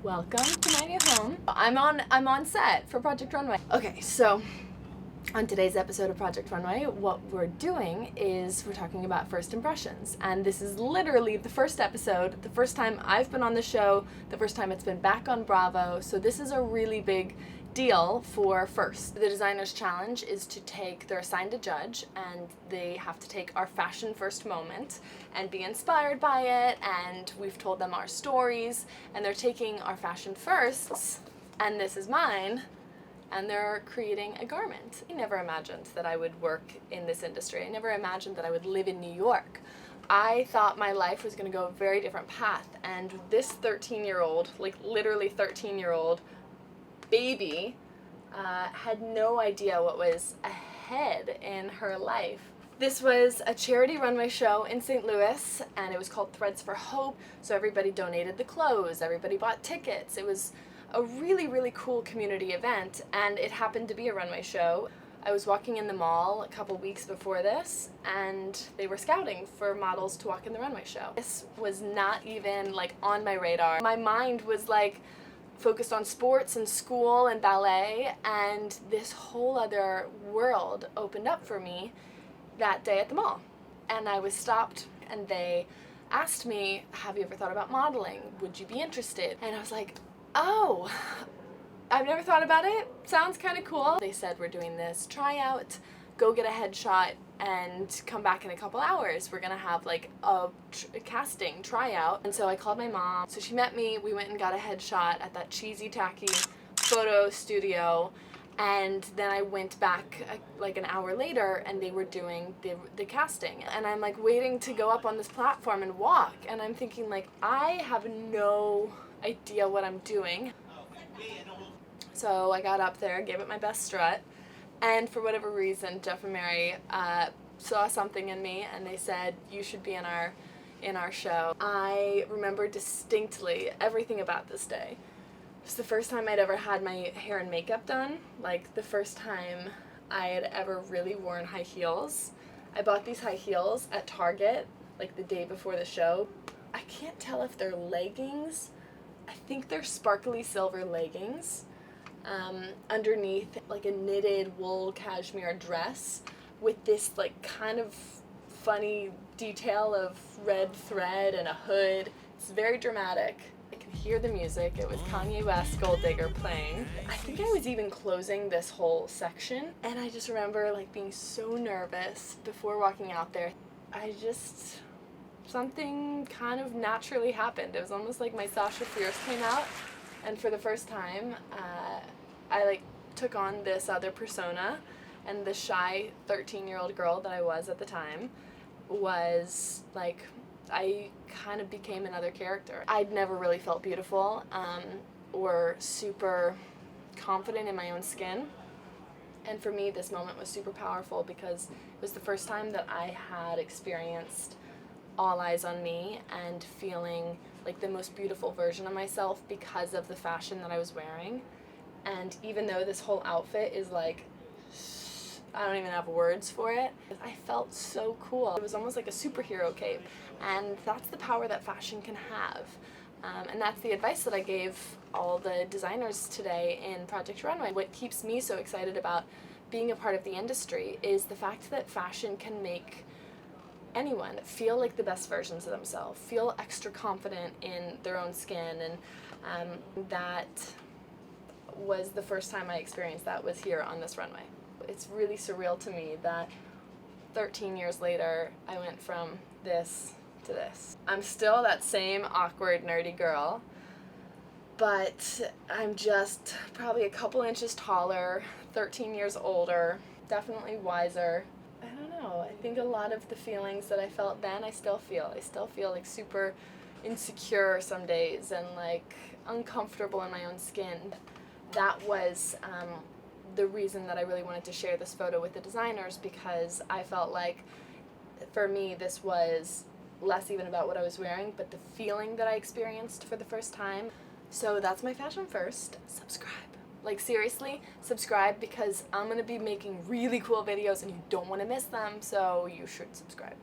Welcome to my new home. I'm on set for Project Runway. Okay, so on today's episode of Project Runway, what we're doing is we're talking about first impressions. And this is literally the first episode, the first time I've been on the show, the first time it's been back on Bravo. So this is a really big deal for First. The Designer's Challenge is to they're assigned a judge and they have to take our fashion first moment and be inspired by it, and we've told them our stories and they're taking our fashion firsts, and this is mine, and they're creating a garment. I never imagined that I would work in this industry. I never imagined that I would live in New York. I thought my life was going to go a very different path, and this 13-year-old, like literally 13-year-old baby, had no idea what was ahead in her life. This was a charity runway show in St. Louis, and it was called Threads for Hope, so everybody donated the clothes, everybody bought tickets. It was a really, really cool community event, and it happened to be a runway show. I was walking in the mall a couple weeks before this, and they were scouting for models to walk in the runway show. This was not even like on my radar. My mind was like focused on sports and school and ballet, and this whole other world opened up for me that day at the mall. And I was stopped, and they asked me, have you ever thought about modeling? Would you be interested? And I was like, oh, I've never thought about it. Sounds kind of cool. They said, we're doing this tryout, go get a headshot and come back in a couple hours. We're gonna have like a casting tryout. And so I called my mom. So she met me, we went and got a headshot at that cheesy tacky photo studio. And then I went back like an hour later, and they were doing the casting. And I'm like waiting to go up on this platform and walk. And I'm thinking like, I have no idea what I'm doing. So I got up there, gave it my best strut. And for whatever reason, Jeff and Mary saw something in me, and they said, you should be in our show. I remember distinctly everything about this day. It was the first time I'd ever had my hair and makeup done, like the first time I had ever really worn high heels. I bought these high heels at Target like the day before the show. I can't tell if they're leggings. I think they're sparkly silver leggings. Underneath like a knitted wool cashmere dress with this like kind of funny detail of red thread and a hood. It's very dramatic. I can hear the music. It was Kanye West Gold Digger playing. I think I was even closing this whole section, and I just remember like being so nervous before walking out there. Something kind of naturally happened. It was almost like my Sasha Fierce came out, and for the first time I like took on this other persona, and the shy 13-year-old girl that I was at the time was like, I kind of became another character. I'd never really felt beautiful or super confident in my own skin, and for me this moment was super powerful because it was the first time that I had experienced all eyes on me and feeling like the most beautiful version of myself because of the fashion that I was wearing. And even though this whole outfit is like, I don't even have words for it, I felt so cool. It was almost like a superhero cape, and that's the power that fashion can have. And that's the advice that I gave all the designers today in Project Runway. What keeps me so excited about being a part of the industry is the fact that fashion can make anyone feel like the best versions of themselves, feel extra confident in their own skin, and that was the first time I experienced that was here on this runway. It's really surreal to me that 13 years later I went from this to this. I'm still that same awkward nerdy girl, but I'm just probably a couple inches taller, 13 years older, definitely wiser. I don't know, I think a lot of the feelings that I felt then I still feel. I still feel like super insecure some days and like uncomfortable in my own skin. That was the reason that I really wanted to share this photo with the designers, because I felt like for me this was less even about what I was wearing, but the feeling that I experienced for the first time. So that's my fashion first. Subscribe. Like seriously, subscribe, because I'm going to be making really cool videos and you don't want to miss them, so you should subscribe.